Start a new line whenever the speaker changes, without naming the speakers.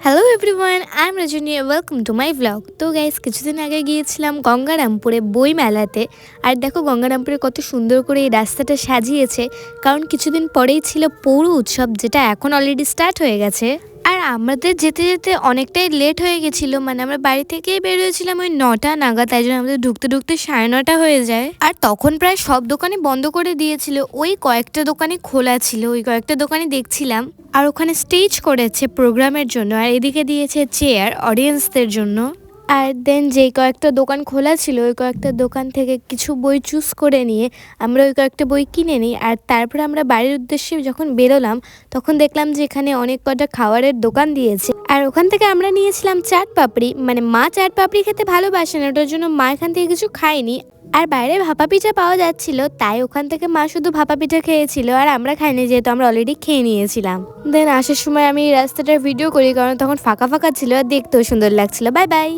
Hello everyone, I am Rajani, welcome to my blog. তো guys, কিছুদিন আগে গিয়েছিলাম গঙ্গারামপুরে বই মেলাতে। আর দেখো গঙ্গারামপুরে কত সুন্দর করে এই রাস্তাটা সাজিয়েছে, কারণ কিছুদিন পরেই ছিল পৌর উৎসব, যেটা এখন অলরেডি স্টার্ট হয়ে গেছে। আর আমাদের যেতে যেতে অনেকটাই লেট হয়ে গেছিলো, মানে আমরা বাড়ি থেকেই বেরিয়েছিলাম ওই 9টা নাগাদ, তাই জন্য আমাদের ঢুকতে ঢুকতে 9:30 হয়ে যায়। আর তখন প্রায় সব দোকানই বন্ধ করে দিয়েছিল, ওই কয়েকটা দোকানই খোলা ছিল, ওই কয়েকটা দোকানই দেখছিলাম। আর ওখানে স্টেজ করেছে প্রোগ্রামের জন্য, আর এদিকে দিয়েছে চেয়ার অডিয়েন্সদের জন্য। আর দেন যেই কয়েকটা দোকান খোলা ছিল, ওই কয়েকটা দোকান থেকে কিছু বই চুজ করে নিয়ে আমরা ওই কয়েকটা বই কিনে নিই। আর তারপরে আমরা বাড়ির উদ্দেশ্যে যখন বেরোলাম, তখন দেখলাম যে এখানে অনেক কটা খাবারের দোকান দিয়েছে। আর ওখান থেকে আমরা নিয়েছিলাম চাট পাপড়ি, মানে মা চাট পাপড়ি খেতে ভালোবাসে না, ওটার জন্য মা এখান থেকে কিছু খায়নি। আর বাইরে ভাপা পিঠা পাওয়া যাচ্ছিল, তাই ওখান থেকে মা শুধু ভাপা পিঠা খেয়েছিল, আর আমরা খাইনি, যেহেতু আমরা অলরেডি খেয়ে নিয়েছিলাম। দেন আসার সময় আমি রাস্তাটার ভিডিও করি, কারণ তখন ফাঁকা ফাঁকা ছিল আর দেখতেও সুন্দর লাগছিল। Bye bye.